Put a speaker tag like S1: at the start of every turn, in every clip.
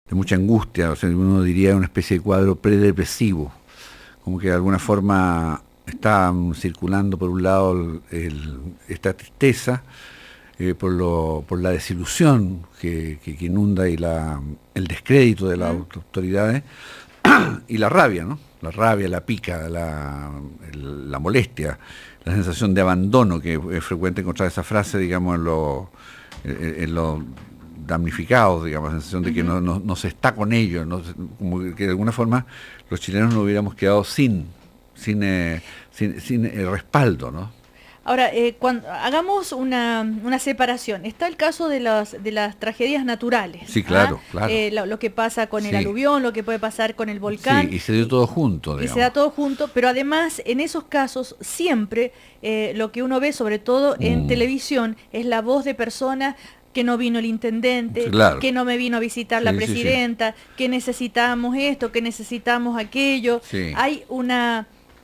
S1: de mucha angustia, o sea, uno diría una especie de cuadro predepresivo, como que de alguna forma está circulando por un lado esta tristeza, por la desilusión que inunda y el descrédito de las autoridades, y la rabia, ¿no? La rabia, la pica, la molestia, la sensación de abandono, que es frecuente encontrar esa frase, digamos, en los damnificados, digamos, la sensación de que no se está con ellos, ¿no? Como que de alguna forma los chilenos nos hubiéramos quedado sin respaldo, ¿no?
S2: Ahora, cuando hagamos una separación, está el caso de las tragedias naturales.
S1: Sí, claro, claro.
S2: Lo que pasa con el
S1: Sí.
S2: aluvión, lo que puede pasar con el volcán.
S1: Sí, y se dio todo junto,
S2: Y
S1: digamos.
S2: se da todo junto, pero además en esos casos siempre lo que uno ve, sobre todo en televisión, es la voz de personas que no vino el intendente,
S1: Sí, claro.
S2: que no me vino a visitar la
S1: Sí, sí, sí.
S2: presidenta, que necesitamos esto, que necesitamos aquello.
S1: Sí.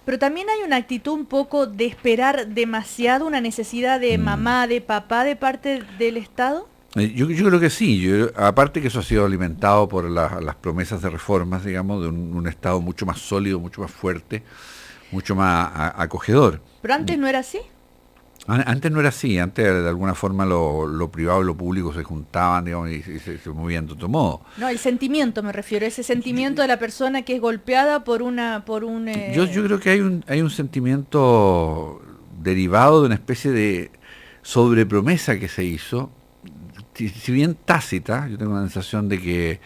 S2: Pero también hay una actitud un poco de esperar demasiado, una necesidad de mamá, de papá de parte del Estado.
S1: Yo creo que sí, aparte que eso ha sido alimentado por las promesas de reformas, digamos, de un Estado mucho más sólido, mucho más fuerte, mucho más acogedor.
S2: Pero antes no era así.
S1: Antes no era así, antes de alguna forma lo privado y lo público se juntaban, digamos, y se movían de otro modo.
S2: No, el sentimiento me refiero, ese sentimiento de la persona que es golpeada por un...
S1: Yo creo que hay un sentimiento derivado de una especie de sobrepromesa que se hizo, si bien tácita. Yo tengo la sensación de que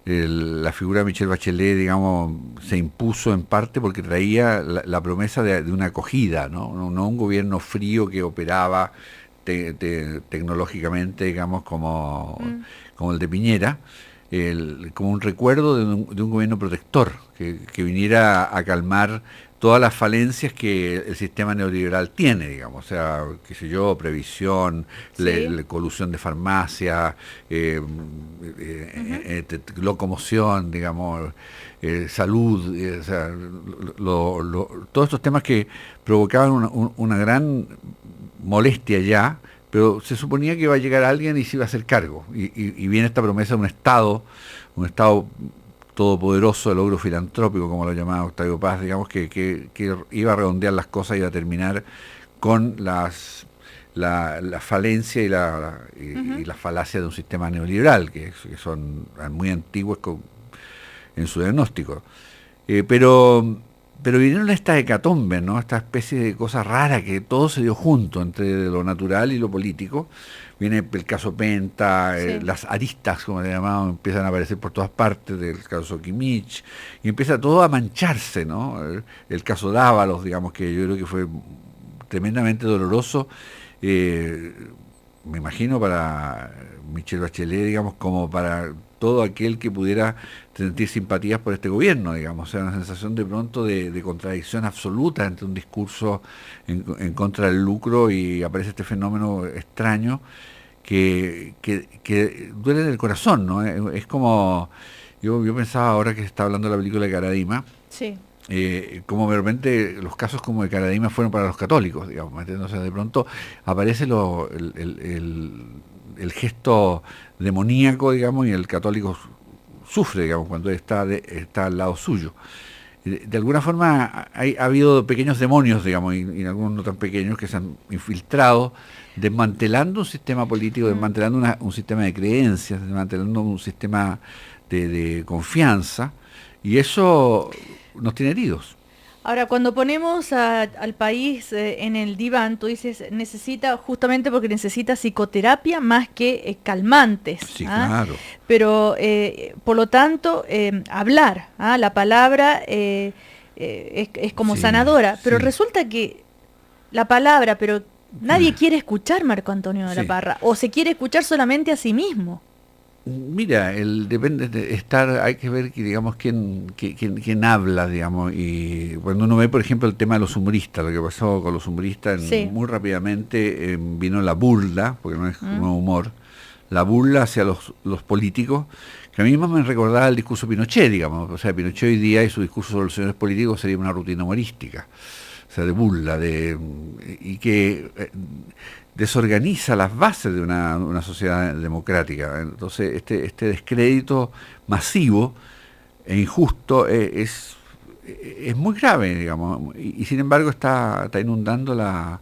S1: la figura de Michelle Bachelet, digamos, se impuso en parte porque traía la promesa de una acogida, ¿no? No un gobierno frío que operaba tecnológicamente, digamos, como el de Piñera, como un recuerdo de un gobierno protector, que viniera a calmar todas las falencias que el sistema neoliberal tiene, digamos, o sea, qué sé yo, previsión,
S2: Sí.
S1: colusión de farmacia, locomoción, digamos, salud, o sea, todos estos temas que provocaban una gran molestia ya, pero se suponía que iba a llegar alguien y se iba a hacer cargo, y viene esta promesa de un Estado todopoderoso, de logro filantrópico, como lo llamaba Octavio Paz, digamos, que iba a redondear las cosas, iba a terminar con la falencia y la falacia de un sistema neoliberal, que son muy antiguos en su diagnóstico. Pero vinieron estas hecatombe, ¿no? Esta especie de cosa rara que todo se dio junto entre lo natural y lo político. Viene el caso Penta,
S2: Sí.
S1: las aristas, como le llamaban, empiezan a aparecer por todas partes, del caso Quimich, y empieza todo a mancharse, ¿no? El caso Dávalos, digamos, que yo creo que fue tremendamente doloroso, me imagino para Michelle Bachelet, digamos, como para todo aquel que pudiera sentir simpatías por este gobierno, digamos, o sea, una sensación de pronto de contradicción absoluta entre un discurso en contra del lucro, y aparece este fenómeno extraño que duele en el corazón, ¿no? Es como, yo pensaba ahora que se está hablando de la película de Caradima,
S2: Sí.
S1: como de repente los casos como de Caradima fueron para los católicos, digamos, ¿me entiendes? O sea, de pronto aparece el gesto demoníaco, digamos, y el católico sufre, digamos, cuando está al lado suyo. De alguna forma ha habido pequeños demonios, digamos, y algunos no tan pequeños, que se han infiltrado, desmantelando un sistema político, desmantelando un sistema de creencias, desmantelando un sistema de confianza, y eso nos tiene heridos.
S2: Ahora, cuando ponemos al país en el diván, tú dices, necesita, justamente porque necesita psicoterapia más que calmantes.
S1: Sí, claro.
S2: Pero, por lo tanto, hablar, la palabra es como
S1: Sí,
S2: sanadora. Pero
S1: sí.
S2: resulta que la palabra, pero nadie quiere escuchar Marco Antonio de la
S1: Sí.
S2: Parra, o se quiere escuchar solamente a sí mismo.
S1: Mira, depende de estar, hay que ver que, digamos, quién habla, digamos, y cuando uno ve, por ejemplo, el tema de los humoristas, lo que pasó con los humoristas,
S2: Sí.
S1: muy rápidamente vino la burla, porque no es humor, la burla hacia los políticos, que a mí más me recordaba el discurso de Pinochet, digamos, o sea, Pinochet hoy día y su discurso sobre los señores políticos sería una rutina humorística. O o sea, de burla, y que desorganiza las bases de una sociedad democrática. Entonces, este descrédito masivo e injusto es muy grave, digamos, y sin embargo está inundando las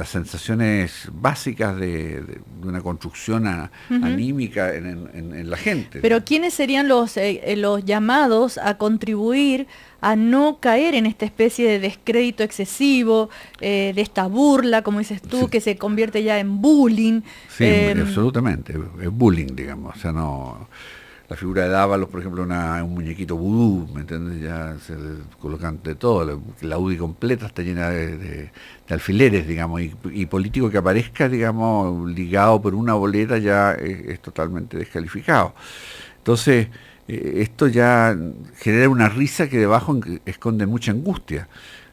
S1: sensaciones básicas de una construcción anímica en la gente.
S2: Pero ¿quiénes serían los llamados a contribuir a no caer en esta especie de descrédito excesivo, de esta burla, como dices tú, sí, que se convierte ya en bullying?
S1: Sí, absolutamente, es bullying, digamos, o sea, no... La figura de Dávalos, por ejemplo, un muñequito vudú, ¿me entiendes? Ya se colocan de todo, la UDI completa está llena de alfileres, digamos, y político que aparezca, digamos, ligado por una boleta ya es totalmente descalificado. Entonces, esto ya genera una risa que debajo esconde mucha angustia.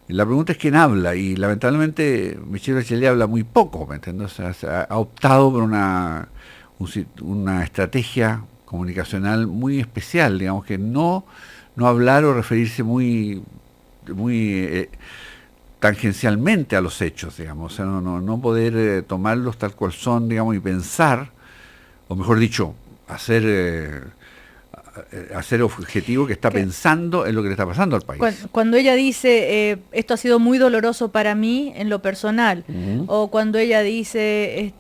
S1: La pregunta es quién habla, y lamentablemente Michelle Bachelet habla muy poco, ¿me entiendes? O sea, ha optado por una estrategia comunicacional muy especial, digamos, que no hablar o referirse muy tangencialmente a los hechos, digamos, o sea, no poder tomarlos tal cual son, digamos, y pensar, o mejor dicho, hacer objetivo que está pensando en lo que le está pasando al país.
S2: Cuando ella dice, esto ha sido muy doloroso para mí en lo personal, o cuando ella dice,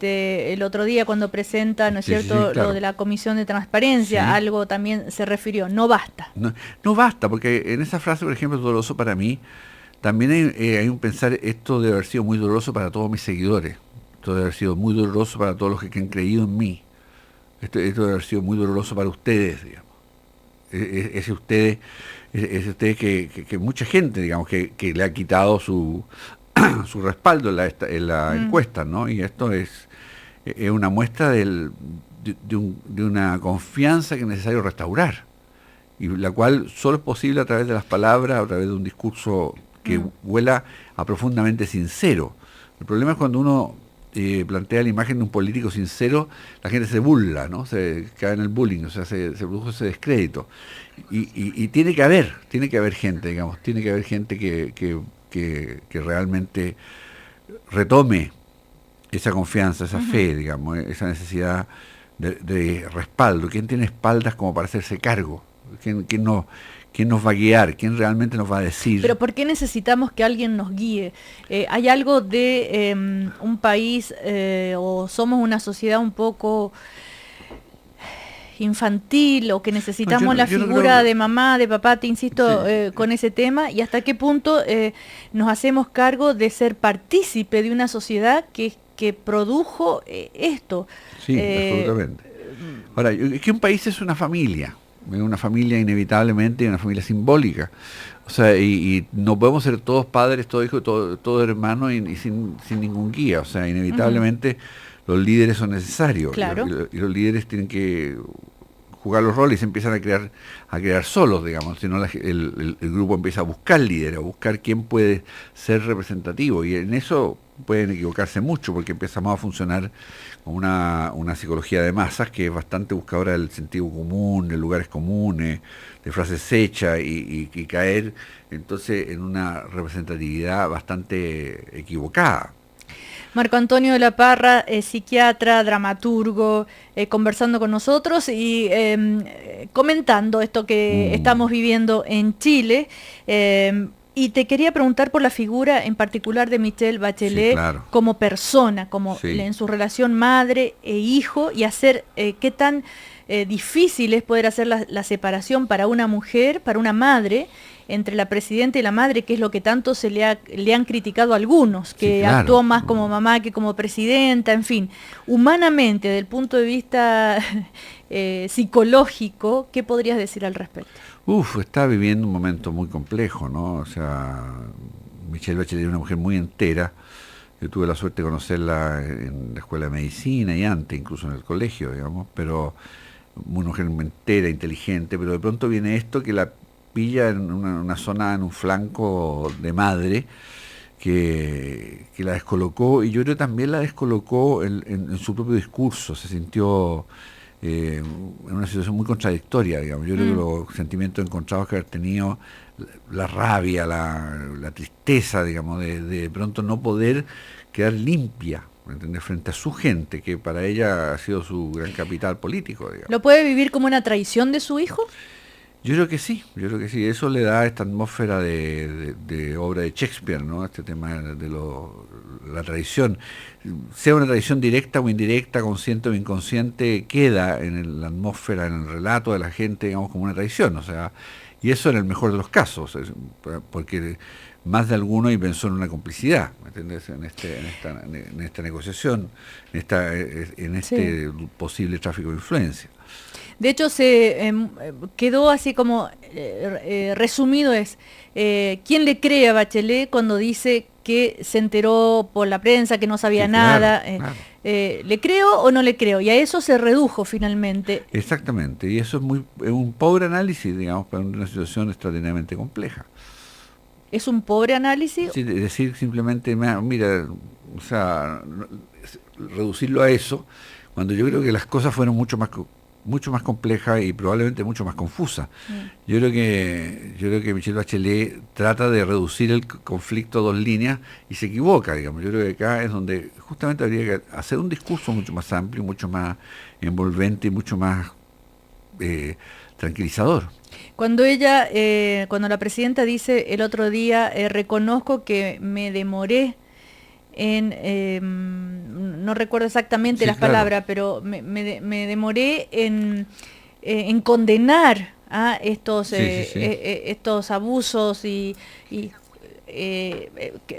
S2: el otro día cuando presenta, ¿no es cierto?, sí, claro, lo de la Comisión de Transparencia, sí, algo también se refirió, no basta.
S1: No basta, porque en esa frase, por ejemplo, doloroso para mí, también hay un pensar, esto debe haber sido muy doloroso para todos mis seguidores, esto debe haber sido muy doloroso para todos los que han creído en mí, esto debe haber sido muy doloroso para ustedes, digamos. Es usted que mucha gente, digamos, que le ha quitado su respaldo en la encuesta, ¿no? Y esto es una muestra de una confianza que es necesario restaurar, y la cual solo es posible a través de las palabras, a través de un discurso que huela a profundamente sincero. El problema es cuando uno plantea la imagen de un político sincero, la gente se burla, ¿no? Se cae en el bullying, o sea, se produjo ese descrédito. Y tiene que haber gente, digamos, tiene que haber gente que realmente retome esa confianza, esa fe, digamos, esa necesidad de respaldo. ¿Quién tiene espaldas como para hacerse cargo? ¿Quién nos va a guiar? ¿Quién realmente nos va a decir?
S2: Pero ¿por qué necesitamos que alguien nos guíe? ¿Hay algo de un país o somos una sociedad un poco infantil, o que necesitamos la figura de mamá, de papá, te insisto, sí, con ese tema? ¿Y hasta qué punto nos hacemos cargo de ser partícipe de una sociedad que produjo esto?
S1: Sí, absolutamente. Ahora, es que un país es una familia inevitablemente, una familia simbólica. O sea, y no podemos ser todos padres, todos hijos, todos hermanos y sin ningún guía. O sea, inevitablemente los líderes son necesarios.
S2: Claro.
S1: Y los líderes tienen que jugar los roles y se empiezan a crear solos, digamos. Si no, el grupo empieza a buscar líderes, a buscar quién puede ser representativo. Y en eso pueden equivocarse mucho, porque empezamos a funcionar con una psicología de masas que es bastante buscadora del sentido común, de lugares comunes, de frases hechas, y caer entonces en una representatividad bastante equivocada.
S2: Marco Antonio de la Parra, psiquiatra, dramaturgo, conversando con nosotros y comentando esto que estamos viviendo en Chile. Y te quería preguntar por la figura en particular de Michelle Bachelet, sí, claro, como persona, como sí, en su relación madre e hijo, y hacer qué tan difícil es poder hacer la separación para una mujer, para una madre, entre la presidenta y la madre, que es lo que tanto le han criticado a algunos, que sí, claro, actuó más como mamá que como presidenta, en fin. Humanamente, desde el punto de vista psicológico, ¿qué podrías decir al respecto?
S1: Está viviendo un momento muy complejo, ¿no? O sea, Michelle Bachelet es una mujer muy entera. Yo tuve la suerte de conocerla en la escuela de medicina y antes, incluso en el colegio, digamos, pero una mujer entera, inteligente, pero de pronto viene esto que la pilla en una zona, en un flanco de madre, que la descolocó, y yo creo que también la descolocó en su propio discurso. Se sintió en una situación muy contradictoria, digamos. Yo creo que los sentimientos encontrados que haber tenido, la rabia, la tristeza, digamos, de pronto no poder quedar limpia, ¿me entiendes?, frente a su gente, que para ella ha sido su gran capital político, digamos.
S2: ¿Lo puede vivir como una traición de su hijo?
S1: Yo creo que sí, eso le da esta atmósfera de obra de Shakespeare, ¿no? Este tema de la tradición, sea una tradición directa o indirecta, consciente o inconsciente, queda en la atmósfera, en el relato de la gente, digamos, como una tradición, o sea, y eso en el mejor de los casos, porque más de alguno y pensó en una complicidad, ¿me entiendes?, en esta negociación, en este
S2: Sí.
S1: posible tráfico de influencia.
S2: De hecho, se quedó así como resumido ¿quién le cree a Bachelet cuando dice que se enteró por la prensa, que no sabía
S1: Sí,
S2: nada?
S1: claro, claro.
S2: ¿Le creo o no le creo? Y a eso se redujo finalmente.
S1: Exactamente, y eso es un pobre análisis, digamos, para una situación extraordinariamente compleja.
S2: ¿Es un pobre análisis?
S1: Sí, decir simplemente, mira, o sea, reducirlo a eso, cuando yo creo que las cosas fueron mucho más complejas y probablemente mucho más confusas. Yo creo que Michelle Bachelet trata de reducir el conflicto a dos líneas y se equivoca, digamos. Yo creo que acá es donde justamente habría que hacer un discurso mucho más amplio, mucho más envolvente y mucho más tranquilizador.
S2: Cuando cuando la presidenta dice el otro día, reconozco que me demoré no recuerdo exactamente
S1: Sí,
S2: las
S1: claro.
S2: palabras, pero me demoré en condenar a
S1: Sí.
S2: estos abusos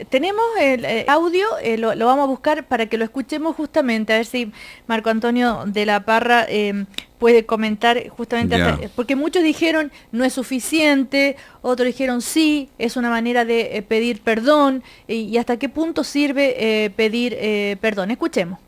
S2: tenemos el audio, lo vamos a buscar para que lo escuchemos justamente, a ver si Marco Antonio de la Parra puede comentar justamente, porque muchos dijeron no es suficiente, otros dijeron sí, es una manera de pedir perdón, y hasta qué punto sirve pedir perdón. Escuchemos.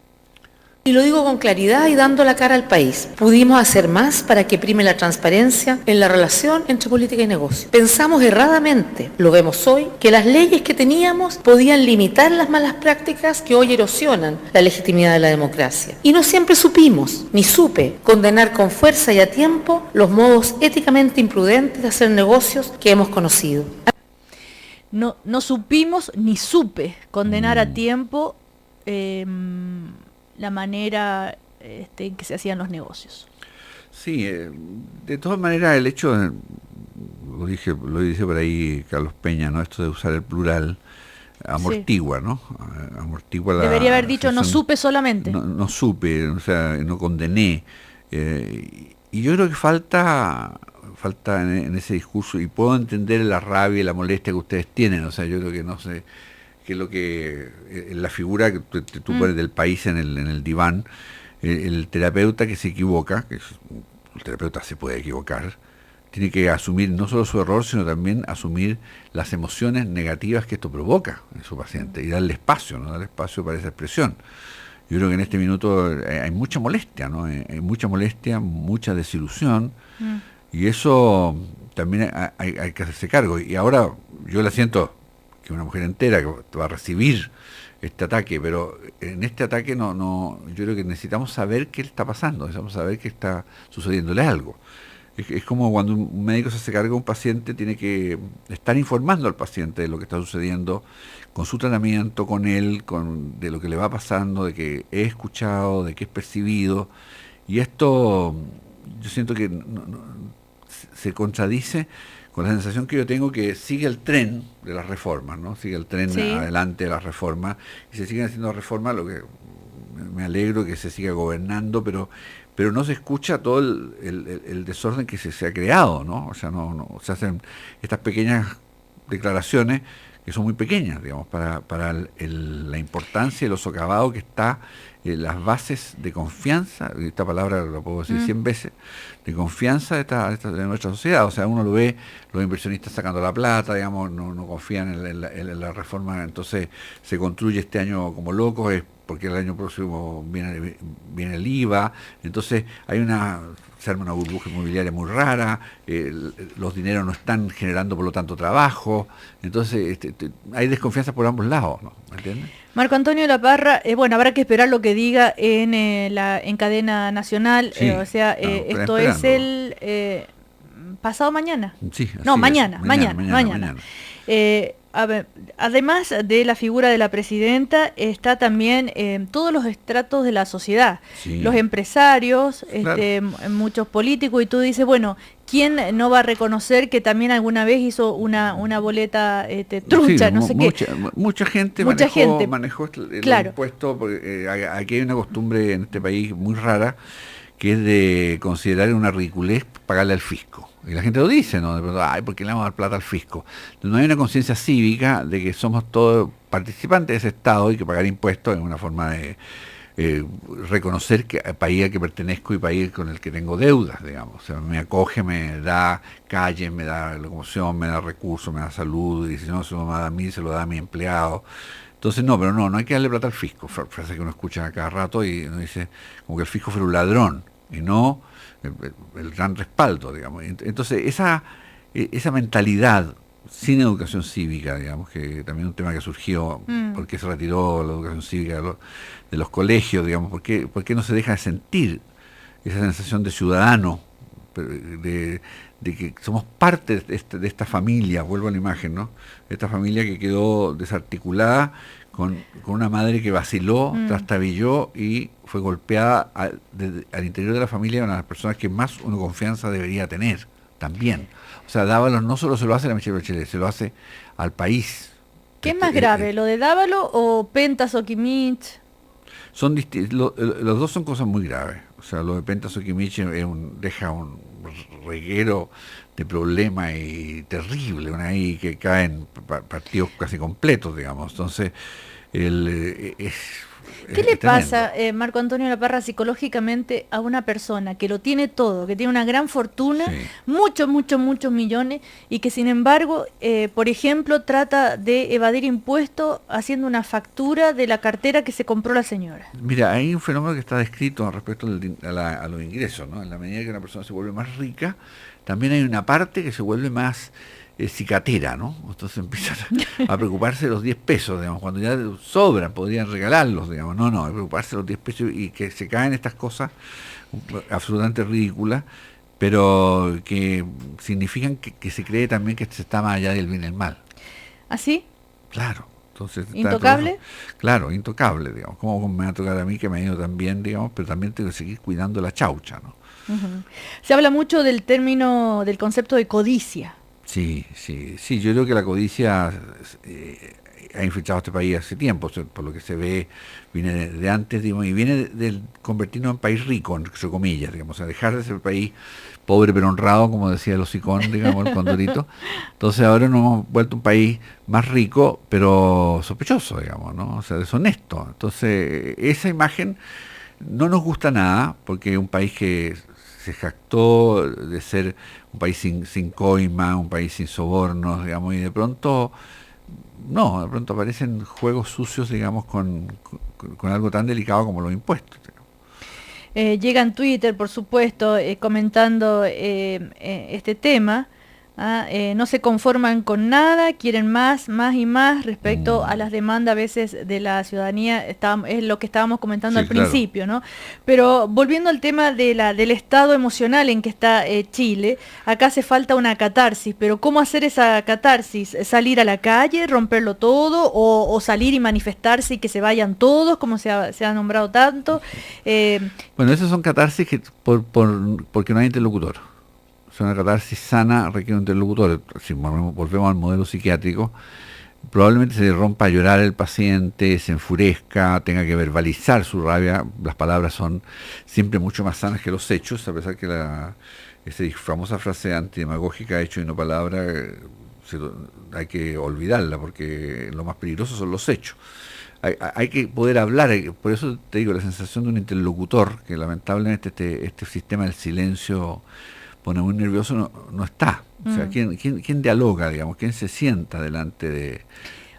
S3: Y lo digo con claridad y dando la cara al país. Pudimos hacer más para que prime la transparencia en la relación entre política y negocio. Pensamos erradamente, lo vemos hoy, que las leyes que teníamos podían limitar las malas prácticas que hoy erosionan la legitimidad de la democracia. Y no siempre supimos, ni supe, condenar con fuerza y a tiempo los modos éticamente imprudentes de hacer negocios que hemos conocido.
S2: No supimos ni supe condenar a tiempo la manera en que se hacían los negocios.
S1: Sí, de todas maneras el hecho, lo dice por ahí Carlos Peña, ¿no? Esto de usar el plural amortigua, sí, ¿no? Amortigua
S2: debería haber dicho no supe solamente.
S1: No supe, o sea, no condené. Y yo creo que falta en ese discurso, y puedo entender la rabia y la molestia que ustedes tienen, o sea, yo creo que no sé que es lo que la figura que tú pones del país en el diván, el terapeuta que se equivoca, el terapeuta se puede equivocar, tiene que asumir no solo su error, sino también asumir las emociones negativas que esto provoca en su paciente y darle espacio, ¿no? Darle espacio para esa expresión. Yo creo que en este minuto hay mucha molestia, ¿no? Hay mucha molestia, mucha desilusión, y eso también hay que hacerse cargo. Y ahora yo la siento que una mujer entera que va a recibir este ataque, pero en este ataque yo creo que necesitamos saber qué le está pasando, necesitamos saber que está sucediéndole algo. Es como cuando un médico se hace cargo de un paciente, tiene que estar informando al paciente de lo que está sucediendo, con su tratamiento, con él, de lo que le va pasando, de que es escuchado, de que es percibido, y esto yo siento que se contradice con la sensación que yo tengo que sigue el tren de las reformas, ¿no? Sigue el tren adelante de las reformas, y se siguen haciendo reformas, lo que me alegro que se siga gobernando, pero no se escucha todo el desorden que se ha creado, ¿no? O sea, no se hacen estas pequeñas declaraciones que son muy pequeñas, digamos, para la importancia y lo socavado que está las bases de confianza, esta palabra la puedo decir 100 veces, de confianza de nuestra sociedad. O sea, uno lo ve, los inversionistas sacando la plata, digamos, no confían en la reforma, entonces se construye este año como locos, es porque el año próximo viene el IVA, entonces se arma una burbuja inmobiliaria muy rara, los dineros no están generando por lo tanto trabajo, entonces hay desconfianza por ambos lados, ¿no? ¿Me entiendes?
S2: Marco Antonio de la Parra, bueno, habrá que esperar lo que diga en cadena nacional,
S1: Sí,
S2: esto es el pasado mañana.
S1: Sí,
S2: no,
S1: así
S2: mañana. A ver, además de la figura de la presidenta, está también todos los estratos de la sociedad,
S1: Sí.
S2: los empresarios,
S1: Claro.
S2: muchos políticos, y tú dices, bueno, ¿quién no va a reconocer que también alguna vez hizo una boleta trucha,
S1: Sí,
S2: no sé qué?
S1: Mucha gente manejó el
S2: Claro.
S1: impuesto, porque aquí hay una costumbre en este país muy rara, que es de considerar una ridiculez pagarle al fisco. Y la gente lo dice, ¿no? De pronto, ay, ¿por qué le vamos a dar plata al fisco? No hay una conciencia cívica de que somos todos participantes de ese Estado y que pagar impuestos es una forma de reconocer que país al que pertenezco y país con el que tengo deudas, digamos. O sea, me acoge, me da calle, me da locomoción, me da recursos, me da salud, y si no se lo da a mí, se lo da a mi empleado. Entonces, no hay que darle plata al fisco. Frase que uno escucha a cada rato y uno dice como que el fisco fuera un ladrón y no el gran respaldo, digamos. Entonces, esa mentalidad sin educación cívica, digamos, que también es un tema que surgió porque se retiró la educación cívica de los colegios, digamos, ¿por qué no se deja de sentir esa sensación de ciudadano, de que somos parte de esta familia, vuelvo a la imagen, ¿no? Esta familia que quedó desarticulada con una madre que vaciló, trastabilló y fue golpeada al interior de la familia, una de las personas que más uno confianza debería tener también. O sea, Dávalos no solo se lo hace a Michelle Bachelet, se lo hace al país.
S2: ¿Qué es más grave, lo de Dávalo o Pentas o Kimmich?
S1: Los dos son cosas muy graves. O sea, lo de Pentas o Kimmich deja un reguero de problemas y terrible, ahí que caen partidos casi completos, digamos. Entonces,
S2: ¿qué le pasa, Marco Antonio de la Parra, psicológicamente a una persona que lo tiene todo, que tiene una gran fortuna,
S1: Sí.
S2: muchos millones, y que sin embargo, por ejemplo, trata de evadir impuestos haciendo una factura de la cartera que se compró la señora?
S1: Mira, hay un fenómeno que está descrito respecto a los ingresos, ¿no? En la medida que una persona se vuelve más rica, también hay una parte que se vuelve más cicatera, ¿no? Entonces empiezan a preocuparse de los 10 pesos, digamos, cuando ya sobran, podrían regalarlos, digamos. No, hay que preocuparse de los 10 pesos y que se caen estas cosas absolutamente ridículas, pero que significan que se cree también que se está más allá del bien y el mal.
S2: ¿Así?
S1: Claro. Entonces,
S2: ¿Intocable?
S1: Claro, intocable, digamos. ¿Cómo me va a tocar a mí que me ha ido tan bien, digamos, pero también tengo que seguir cuidando la chaucha, ¿no?
S2: Uh-huh. Se habla mucho del concepto de codicia.
S1: Sí, yo creo que la codicia ha infiltrado este país hace tiempo, por lo que se ve, viene de antes, digamos, y viene del convertirnos en país rico, entre comillas, digamos, a dejar de ser país pobre pero honrado, como decía el hocicón, digamos, el Condorito. Entonces ahora nos hemos vuelto un país más rico, pero sospechoso, digamos, ¿no? O sea, deshonesto. Entonces, esa imagen no nos gusta nada, porque es un país que se jactó de ser un país sin coima, un país sin sobornos, digamos, y de pronto aparecen juegos sucios, digamos, con algo tan delicado como los impuestos.
S2: Llega en Twitter, por supuesto, comentando este tema. No se conforman con nada, quieren más y más respecto a las demandas a veces de la ciudadanía. Es lo que estábamos comentando al principio, ¿no? Pero volviendo al tema del estado emocional en que está Chile, acá hace falta una catarsis, pero ¿cómo hacer esa catarsis? ¿Salir a la calle, romperlo todo, o salir y manifestarse y que se vayan todos, como se ha nombrado tanto?
S1: Bueno, esas son catarsis porque no hay interlocutor. O sea, una catarsis sana requiere un interlocutor. Si volvemos al modelo psiquiátrico, probablemente se le rompa a llorar el paciente, se enfurezca, tenga que verbalizar su rabia. Las palabras son siempre mucho más sanas que los hechos, a pesar que esa famosa frase antidemagógica, hecho y no palabra, hay que olvidarla, porque lo más peligroso son los hechos. Hay que poder hablar, por eso te digo, la sensación de un interlocutor, que lamentablemente este sistema del silencio pone muy nervioso, no está. O sea, ¿quién dialoga, digamos? ¿Quién se sienta delante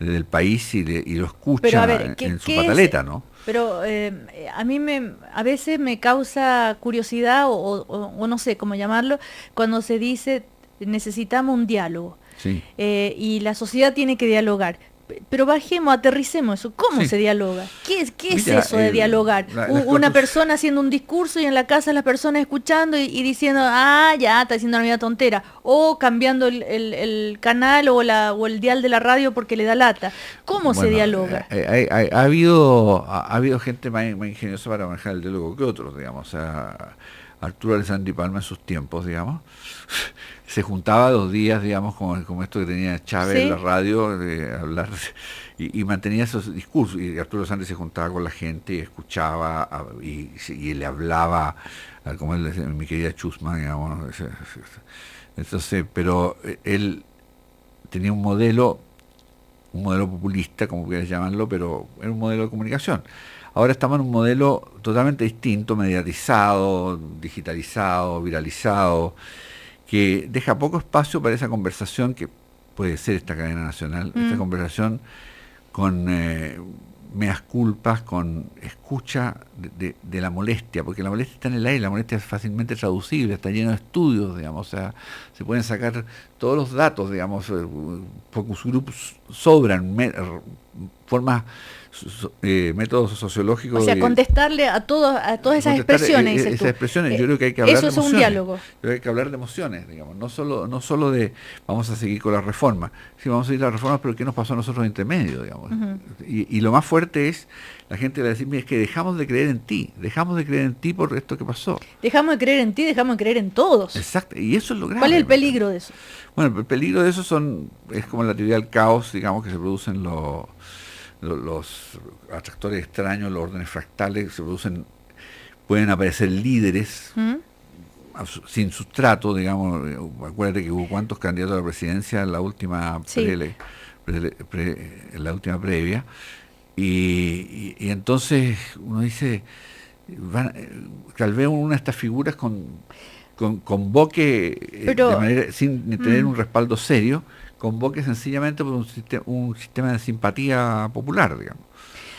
S1: del país y lo escucha
S2: pero a ver,
S1: en su
S2: ¿qué
S1: pataleta,
S2: es?
S1: ¿no?
S2: Pero a veces me causa curiosidad o no sé cómo llamarlo, cuando se dice necesitamos un diálogo
S1: Sí.
S2: y la sociedad tiene que dialogar. Pero bajemos, aterricemos eso. ¿Cómo
S1: Sí.
S2: se dialoga? ¿Qué es
S1: Mira,
S2: eso de dialogar? Una persona haciendo un discurso y en la casa las personas escuchando y diciendo, ya, está diciendo una vida tontera. O cambiando el canal o el dial de la radio porque le da lata. ¿Cómo se dialoga?
S1: Ha habido gente más ingeniosa para manejar el diálogo que otros, digamos. O sea, Arturo Alessandri Palma en sus tiempos, digamos, se juntaba 2 días, digamos, como esto que tenía Chávez en la radio, de hablar, y mantenía esos discursos, y Arturo Alessandri se juntaba con la gente y escuchaba, y le hablaba, como él decía, mi querida Chusma, digamos, entonces, pero él tenía un modelo populista, como quieras llamarlo, pero era un modelo de comunicación. Ahora estamos en un modelo totalmente distinto, mediatizado, digitalizado, viralizado, que deja poco espacio para esa conversación que puede ser esta cadena nacional, esta conversación con meas culpas, con escucha de la molestia, porque la molestia está en el aire, la molestia es fácilmente traducible, está lleno de estudios, digamos, o sea, se pueden sacar todos los datos, digamos, focus groups sobran, formas, métodos sociológicos.
S2: O sea, contestarle a todas esas expresiones.
S1: Esas expresiones, yo creo que hay que hablar de emociones.
S2: Eso es un diálogo.
S1: Yo creo que hay que hablar de emociones, digamos, no solo de vamos a seguir con la reforma, sí, vamos a seguir las reformas, pero ¿qué nos pasó a nosotros entre medio, digamos? Y lo más fuerte es, la gente va a decir, mira, es que dejamos de creer en ti por esto que pasó.
S2: Dejamos de creer en ti, dejamos de creer en todos.
S1: Exacto, y eso es lo grave.
S2: ¿Cuál es el peligro de eso?
S1: Bueno, el peligro de eso es como la teoría del caos, digamos, que se producen los atractores extraños, los órdenes fractales, pueden aparecer líderes sin sustrato, digamos. Acuérdate que hubo cuántos candidatos a la presidencia en la última en la última previa, y entonces uno dice, tal vez una de estas figuras convoque de manera, sin tener un respaldo serio, convoque sencillamente por un sistema de simpatía popular, digamos.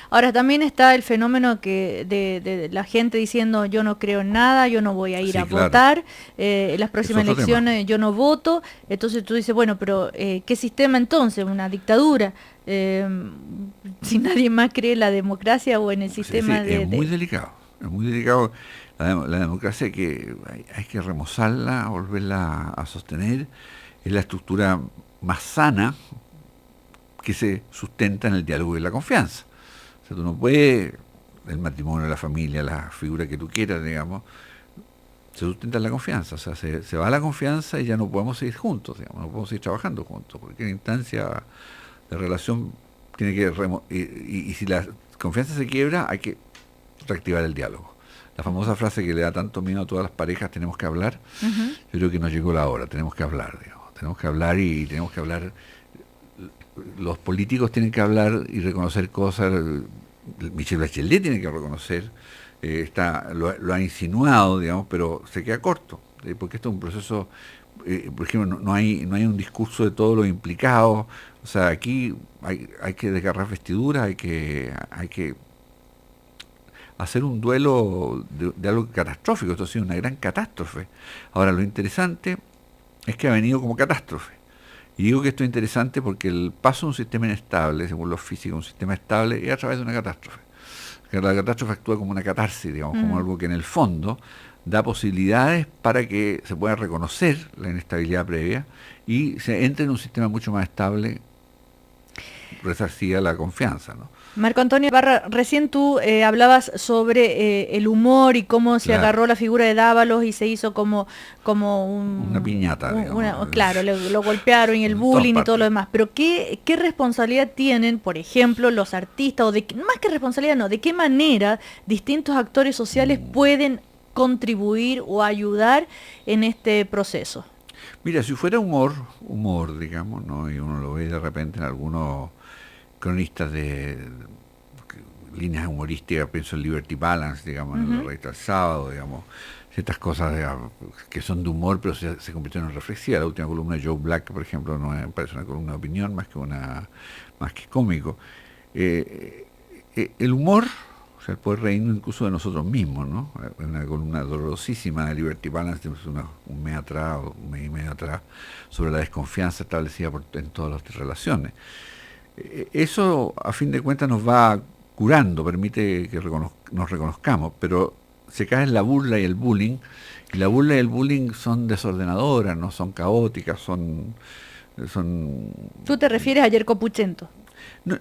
S2: Ahora también está el fenómeno de la gente diciendo yo no creo en nada, yo no voy a ir a votar, las próximas elecciones yo no voto, entonces tú dices, bueno, pero ¿qué sistema entonces? ¿Una dictadura? Si nadie más cree en la democracia o en el sistema
S1: es muy delicado, es muy delicado. La democracia hay que remozarla, volverla a sostener, es la estructura más sana que se sustenta en el diálogo y la confianza. O sea, tú no puedes, el matrimonio, la familia, la figura que tú quieras, digamos, se sustenta en la confianza. O sea, se va la confianza y ya no podemos seguir juntos, digamos, no podemos seguir trabajando juntos, porque en instancia de relación tiene que... Y si la confianza se quiebra, hay que reactivar el diálogo. La famosa frase que le da tanto miedo a todas las parejas, tenemos que hablar, yo creo que nos llegó la hora, tenemos que hablar, digamos. Tenemos que hablar y tenemos que hablar, los políticos tienen que hablar y reconocer cosas, Michelle Bachelet tiene que reconocer, lo ha insinuado, digamos, pero se queda corto, porque esto es un proceso, por ejemplo, no hay un discurso de todos los implicados, o sea, aquí hay que desgarrar vestiduras, hay que hacer un duelo de algo catastrófico. Esto ha sido una gran catástrofe. Ahora, lo interesante es que ha venido como catástrofe. Y digo que esto es interesante porque el paso de un sistema inestable, según los físicos, un sistema estable, es a través de una catástrofe. La catástrofe actúa como una catarsis, digamos, como algo que en el fondo da posibilidades para que se pueda reconocer la inestabilidad previa y se entre en un sistema mucho más estable, resarcida la confianza, ¿no?
S2: Marco Antonio Barra, recién tú hablabas sobre el humor y cómo se agarró la figura de Dávalos y se hizo como
S1: una piñata,
S2: claro, lo golpearon y el bullying y todo lo demás. Pero ¿qué responsabilidad tienen, por ejemplo, los artistas, o más que responsabilidad, no, de qué manera distintos actores sociales pueden contribuir o ayudar en este proceso?
S1: Mira, si fuera humor, digamos, ¿no? Y uno lo ve de repente en algunos cronistas de líneas humorísticas, pienso en Liberty Balance, digamos, en la revista El Sábado, digamos, ciertas cosas que son de humor, pero se convirtieron en reflexivas. La última columna de Joe Black, por ejemplo, no me parece una columna de opinión más que cómico. El humor, o sea, el poder reírnos incluso de nosotros mismos, ¿no? Una columna dolorosísima de Liberty Balance de un mes atrás o un mes y medio atrás, sobre la desconfianza establecida en todas las relaciones. Eso, a fin de cuentas, nos va curando, permite que nos reconozcamos, pero se cae en la burla y el bullying, y la burla y el bullying son desordenadoras, no son caóticas, son...
S2: ¿Tú te refieres a Yerko Puchento?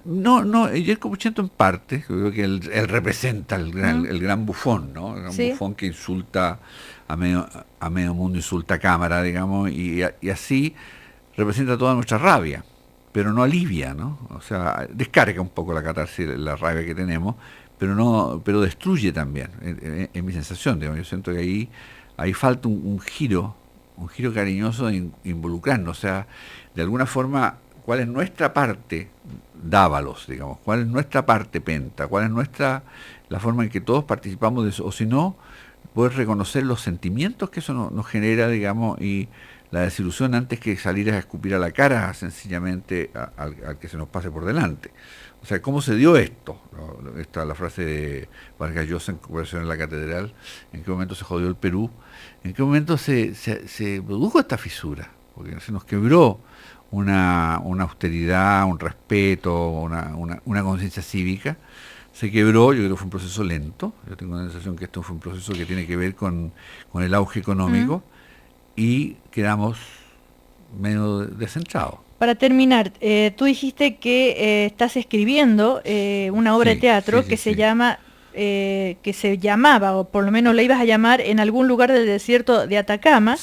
S1: No, Yerko Puchento en parte, creo que él representa el gran bufón, ¿no? El gran bufón que insulta a medio mundo, insulta a cámara, digamos, y así representa toda nuestra rabia, pero no alivia, ¿no? O sea, descarga un poco la catarsis, la rabia que tenemos, pero destruye también, es mi sensación, digamos. Yo siento que ahí falta un giro cariñoso de involucrarnos, o sea, de alguna forma, ¿cuál es nuestra parte Dávalos, digamos? ¿Cuál es nuestra parte Penta? ¿Cuál es la forma en que todos participamos de eso? O si no, poder reconocer los sentimientos que eso nos genera, digamos, y la desilusión antes que salir a escupir a la cara sencillamente al que se nos pase por delante. O sea, ¿cómo se dio esto? Esta la frase de Vargas Llosa en conversación en la catedral. ¿En qué momento se jodió el Perú? ¿En qué momento se produjo esta fisura? Porque se nos quebró una austeridad, un respeto, una conciencia cívica. Se quebró, yo creo que fue un proceso lento. Yo tengo la sensación que esto fue un proceso que tiene que ver con el auge económico y quedamos medio descentrados.
S2: Para terminar, tú dijiste que estás escribiendo una obra de teatro que se llama, que se llamaba, o por lo menos la ibas a llamar, En algún lugar del desierto de Atacama,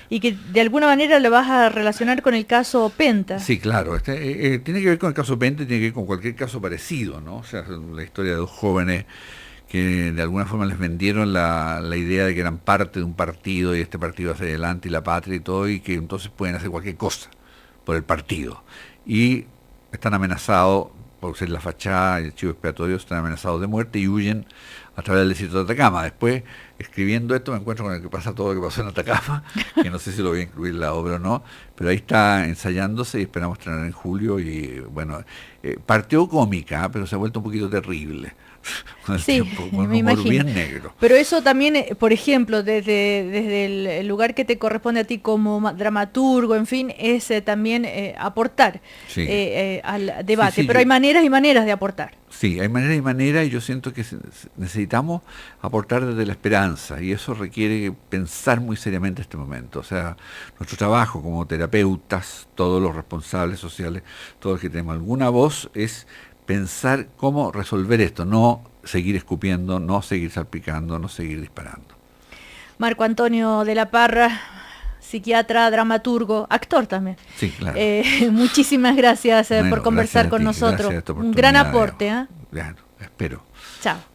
S2: y que de alguna manera la vas a relacionar con el caso Penta.
S1: Sí, claro, tiene que ver con el caso Penta y tiene que ver con cualquier caso parecido, ¿no? O sea, la historia de dos jóvenes que de alguna forma les vendieron la idea de que eran parte de un partido y este partido hacia adelante y la patria y todo, y que entonces pueden hacer cualquier cosa por el partido. Y están amenazados por ser la fachada y el chivo expiatorio, están amenazados de muerte y huyen a través del desierto de Atacama. Después, escribiendo esto, me encuentro con el que pasa todo lo que pasó en Atacama, que no sé si lo voy a incluir en la obra o no, pero ahí está ensayándose y esperamos estrenar en julio. Y bueno, partió cómica, pero se ha vuelto un poquito terrible. Con el tiempo, con un humor bien negro.
S2: Pero eso también, por ejemplo, desde el lugar que te corresponde a ti como dramaturgo, en fin, es también aportar al debate. Pero hay maneras y maneras de aportar.
S1: Sí, hay maneras y maneras, y yo siento que necesitamos aportar desde la esperanza, y eso requiere pensar muy seriamente este momento. O sea, nuestro trabajo como terapeutas, todos los responsables sociales, todos los que tenemos alguna voz, es pensar cómo resolver esto, no seguir escupiendo, no seguir salpicando, no seguir disparando.
S2: Marco Antonio de la Parra, psiquiatra, dramaturgo, actor también.
S1: Sí, claro.
S2: Muchísimas gracias por conversar con nosotros. Un gran aporte.
S1: Bueno, espero.
S2: Chao.